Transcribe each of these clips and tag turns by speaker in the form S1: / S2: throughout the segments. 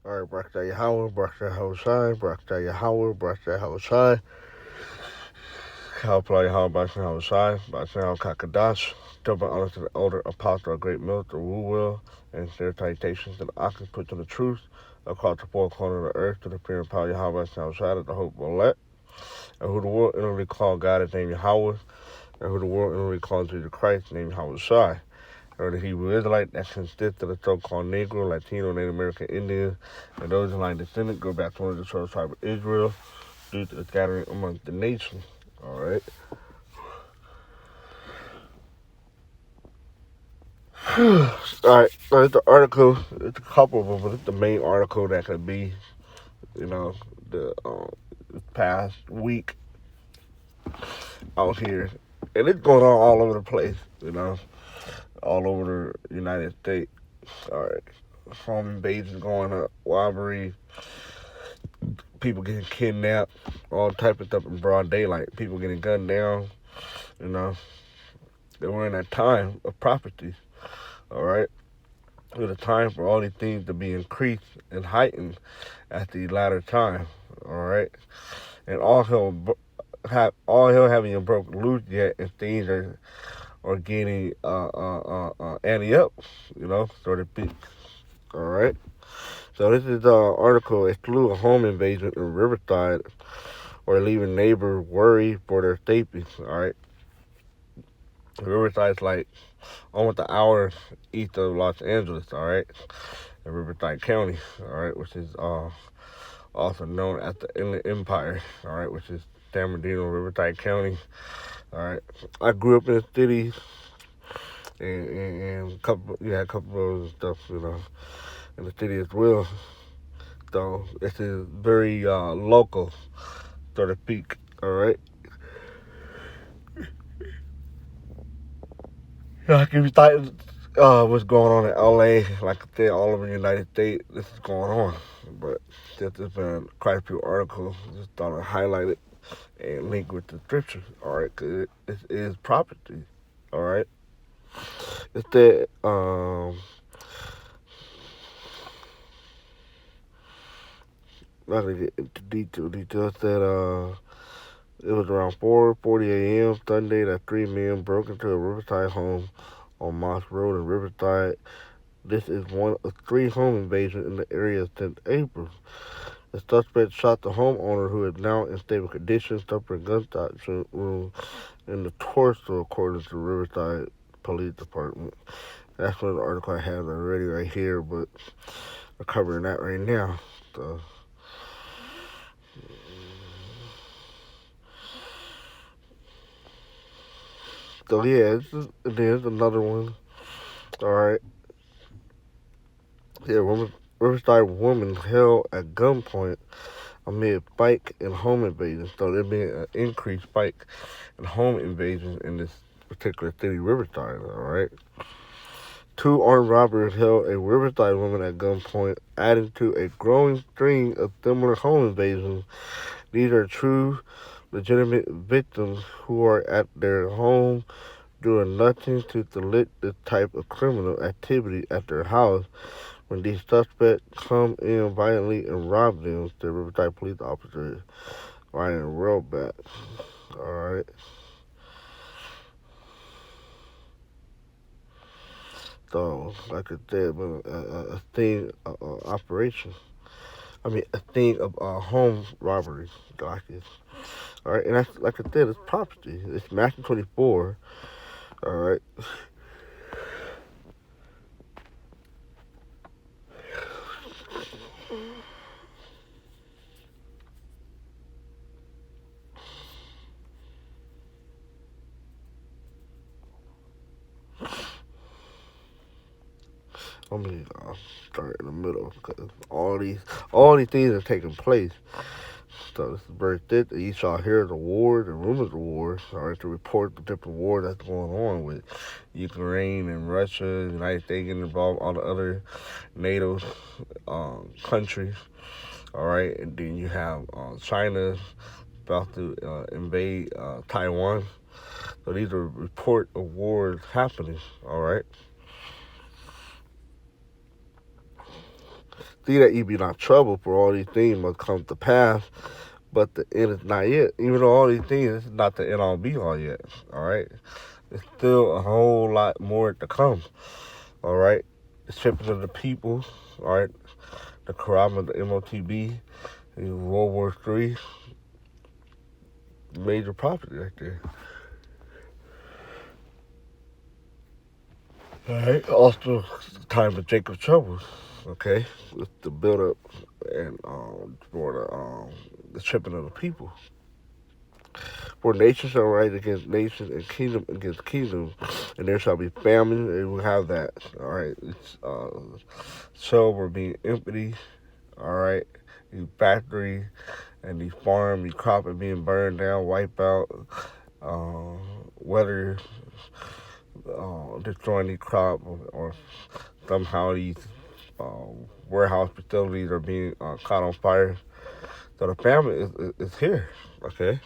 S1: All right, Barakatah Yahweh, Barakatah Yahushai, Barakatah Yahweh, Barakatah Yahushai, Kalpala Yahweh, Barakatah Yahushai, Barakatah Kakadash, double honor to the elder apostle of Great Mills, Wu Will, and their citations that I can put to the truth across the four corners of the earth to the pure power Yahweh, Yahushai, the hope will let, and who the world inwardly call God is named Yahweh, and who the world inwardly calls Jesus Christ, named Yahushai. Or the Hebrew Israelite that consists of the so-called Negro, Latino, Native American Indians, and those in line descendant go back to one of the 12 tribes of Israel due to the scattering among the nations. All right. All right. So it's the article. It's a couple of them, but it's the main article that could be, you know, the past week out here, and it's going on all over the place. You know, all over the United States. All right. Home invasions going up, robbery, people getting kidnapped, all type of stuff in broad daylight. People getting gunned down. You know, they were in that time of prophecy. All right, it was a time for all these things to be increased and heightened at the latter time. All right, and all hell having broken loose yet, and things are getting ante up. You know, so to speak. All right. So this is the article. A slew of home invasions in Riverside or leaving neighbors worried for their safety. All right. Riverside's like almost an hour east of Los Angeles. All right. In Riverside County. All right. Which is also known as the Inland Empire. All right. Which is San Bernardino, Riverside County. All right. I grew up in the city. And a couple of stuff, you know, in the city as well. So this is very local, so to speak. All right. Like if you thought what's going on in LA, like I said, all over the United States, this is going on. But there's been quite a few articles. Just thought I'd highlight it and link with the scripture. All right, because it is property. All right. It's that not to get into details that it was around 4:40 a.m. Sunday that three men broke into a Riverside home on Moss Road in Riverside. This is one of three home invasions in the area since April. The suspect shot the homeowner, who is now in stable condition, suffering gunshot wound in the torso, according to the Riverside Police Department. That's one of the article I have already right here, but we're covering that right now. So, yeah, there's another one. All right. Yeah, Riverside woman held at gunpoint amid spike in home invasions. So there been an increased spike in home invasions in this particular city, Riverside. All right. Two armed robbers held a Riverside woman at gunpoint, adding to a growing string of similar home invasions. These are true, legitimate victims who are at their home doing nothing to solicit this type of criminal activity at their house when these suspects come in violently and rob them, the Riverside police officer Ryan Roback. Alright. So, like I said, a thing, operation. I mean, a thing of home robbery, like this. Alright, and that's, like I said, it's property. It's Matching 24. Alright. Let me start in the middle because all these things are taking place. So this is very thick. You shall hear the wars and rumors of wars, or to report the different wars that's going on with Ukraine and Russia, United States getting involved, all the other NATO countries. All right, and then you have China about to invade Taiwan. So these are report of wars happening. All right. See that ye be not troubled, for all these things must come to pass, but the end is not yet. Even though all these things, this is not the end all be all yet. All right, there's still a whole lot more to come. All right, the stripping of the people. All right, the Quran of the MOTB, World War III, major property right there. All right, also the time of Jacob's troubles. Okay, with the build up and for the stripping of the people. For nation shall rise against nation and kingdom against kingdom, and there shall be famine, and we'll have that. All right, it's silver being empty. All right, these factories and these farms, these crops are being burned down, wiped out. Whether destroying these crops or somehow these warehouse facilities are being caught on fire. So the famine is here. Okay.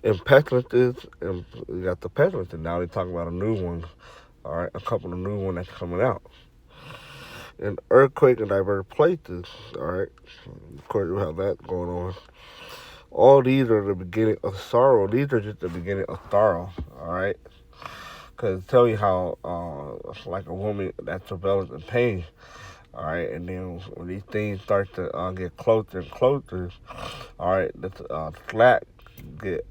S1: And pestilences, and we got the pestilence, and now they're talking about a new one. All right, a couple of new ones that's coming out. And earthquake in diverse places. All right, of course we have that going on. All these are the beginning of sorrow. These are just the beginning of sorrow. All right, because tell you how like a woman that's travailing in pain. All right, and then when these things start to get closer and closer, all right, the slack get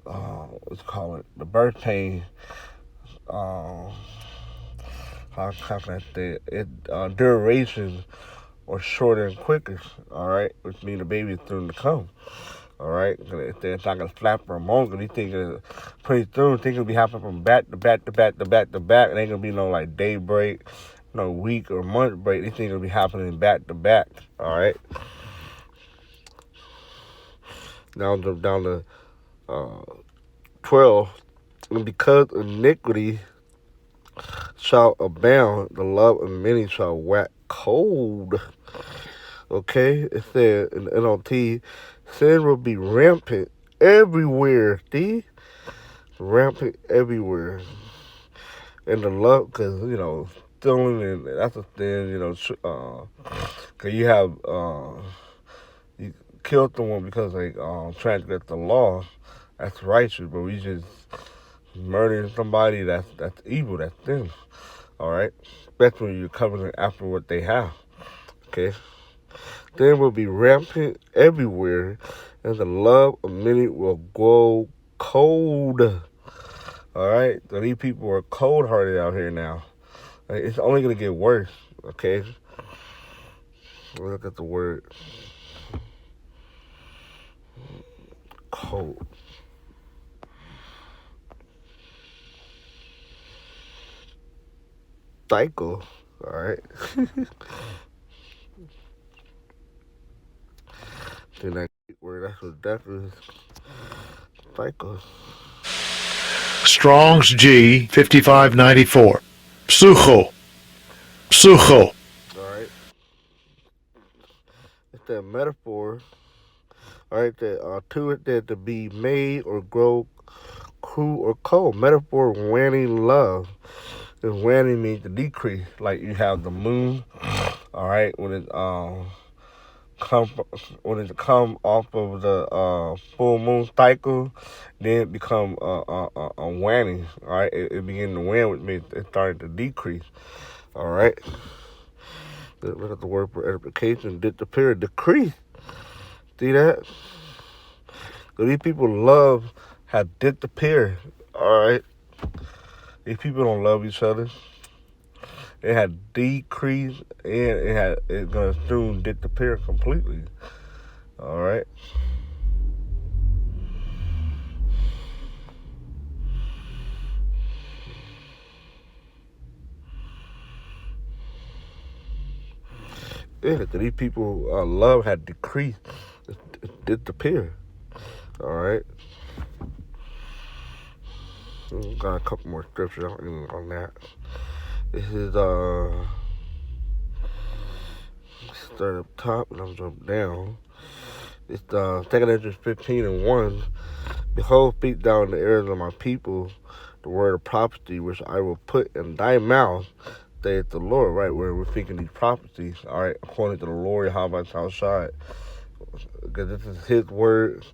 S1: let's call it the birth pain. How can I say it? Duration or shorter and quicker. All right, which means the baby is soon to come. All right, if they're not gonna flap for a moment, you think it's pretty soon. Things will be happening from back to back to back to back to back. It ain't gonna be no like day break, no week or month break. These things will be happening back to back. All right. Now down to 12, and because iniquity shall abound, the love of many shall wax cold. Okay, it said in the NLT, sin will be rampant everywhere. See, rampant everywhere, and the love, because stealing and that's a thing. Cause you have you killed someone because they transgress the law. That's righteous, but we just murdering somebody, that's evil, that's sin. All right, especially when you're covering after what they have. Okay, sin will be rampant everywhere, and the love of many will grow cold. All right, so these people are cold-hearted out here now. Like, it's only gonna get worse. Okay, look at the word cold. Psycho. All right. Then that word, that's what definitely psycho.
S2: Strong's G 5594. Psucho. Psucho.
S1: All right. It's that metaphor. All right, that to it that to be made or grow cruel or cold. Metaphor waning love. And waning means to decrease. Like you have the moon. All right, come when it come off of the full moon cycle, then it become a waning. All right, it begin to wane, which means it started to decrease. All right, look at the word for edification. Disappear, decrease. See that? So these people love have disappeared. All right, these people don't love each other. It had decreased and it's gonna soon disappear completely. All right. Yeah, these people love had decreased, it disappeared. All right. Got a couple more scriptures on that. This is start up top and I'm jump down. It's 2 Ezra 15:1. Behold, speak thou in the ears of my people the word of prophecy which I will put in thy mouth, saith the Lord, right? Where we're speaking these prophecies, all right, according to the Lord, how about outside? Because this is His words,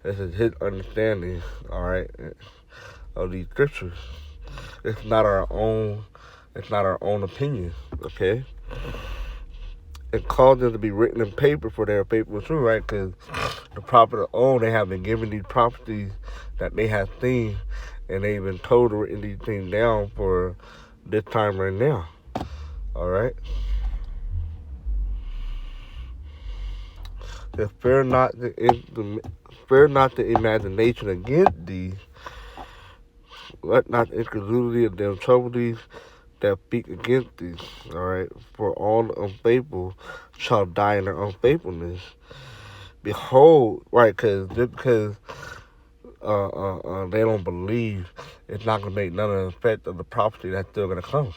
S1: this is His understanding, all right, of these scriptures. It's not our own. It's not our own opinion, okay? It caused them to be written in paper for their faithful truth, right? Because the prophet of old, they have been given these prophecies that they have seen, and they've been told to written these things down for this time right now. All right. If fear not the imagination against thee, let not the incredulity of them trouble thee that speak against thee. All right. For all the unfaithful shall die in their unfaithfulness. Behold, right? Because just because they don't believe, it's not gonna make none of the effect of the prophecy that's still gonna come.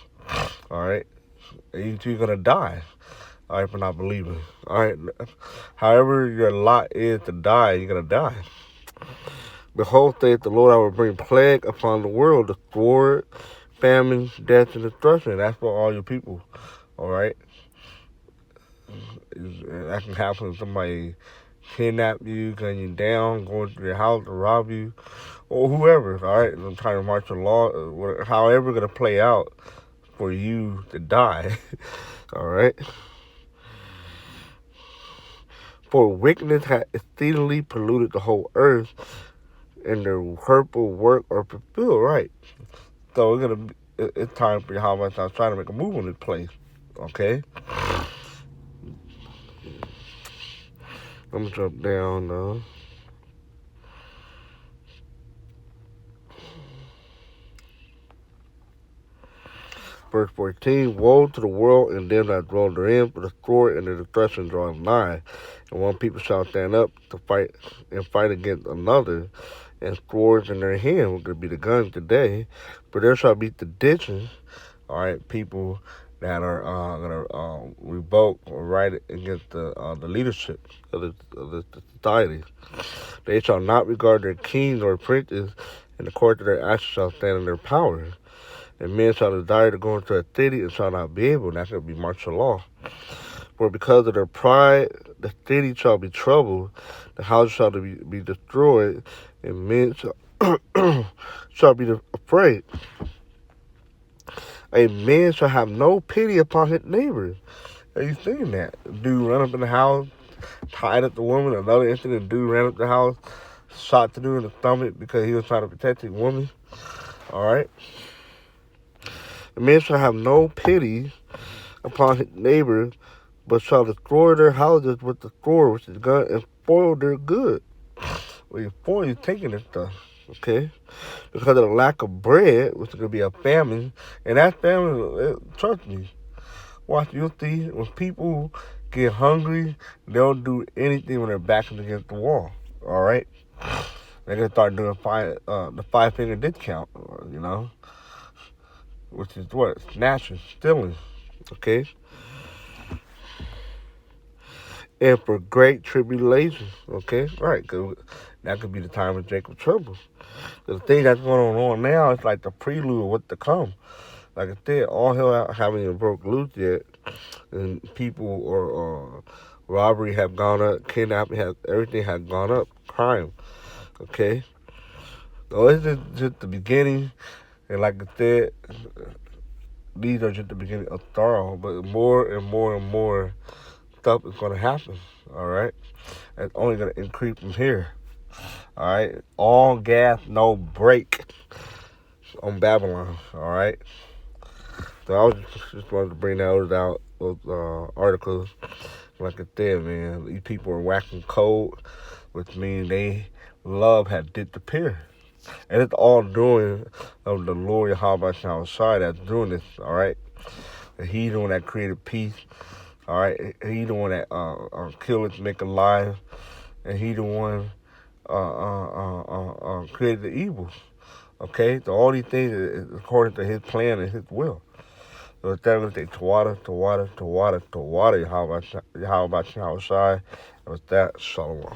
S1: All right. You're gonna die. All right, for not believing. All right. However your lot is to die, you're gonna die. Behold, saith the Lord, I will bring plague upon the world, the sword, famine, death, and destruction. That's for all your people. All right. That can happen if somebody kidnap you, gun you down, go into your house to rob you, or whoever. All right. I'm trying to march a law. However, gonna play out for you to die. All right. For wickedness hath exceedingly polluted the whole earth, and their hurtful work are fulfilled. Right. So it's time for how much I was trying to make a move on this place. Okay. I'm gonna jump down though. Verse 14, woe to the world and them that dwell therein, for the sword and the destruction draws nigh. And one people shall stand up to fight against another, and swords in their hand, which could be the guns today. For there shall be seditions, all right, people that are gonna revolt or write against the leadership of the society. They shall not regard their kings or princes, and the court of their actions shall stand in their power. And men shall desire to go into a city and shall not be able. And that's going to be martial law. For because of their pride, the city shall be troubled, the house shall be destroyed, and men shall be afraid. A man shall have no pity upon his neighbor. Are you seeing that? Dude run up in the house, tied up the woman. Another incident, dude ran up the house, shot the dude in the stomach because he was trying to protect his woman. All right. A man shall have no pity upon his neighbor, but shall destroy their houses with the sword, which is gun, and spoil their good. Well, you're taking this stuff, okay? Because of the lack of bread, which is going to be a famine, and that famine, trust me, watch, you'll see, when people get hungry, they'll do anything when their back is against the wall, all right? They're going to start doing the 5-finger discount, you know? Which is what? Snatching, stealing, okay? And for great tribulation, okay? Right, because that could be the time of Jacob's trouble. The thing that's going on now is like the prelude of what to come. Like I said, all hell haven't even broke loose yet. And people or robbery have gone up, kidnapping, everything has gone up, crime, okay? So it's just the beginning. And like I said, these are just the beginning of sorrow, but more and more and more stuff is going to happen, all right? It's only going to increase from here, all right? All gas, no brake on Babylon, all right? So I was just wanted to bring those articles. Like I said, man, these people are whacking code, which means they love had disappeared. And it's all doing of the Lord Yahweh Shai that's doing this, all right? And He the one that created peace, all right? He the one that kill it to make alive, and He the one created the evils, okay? So all these things is according to His plan and His will. So it's going to take to water, Yahweh Shai. And with that, Shalom.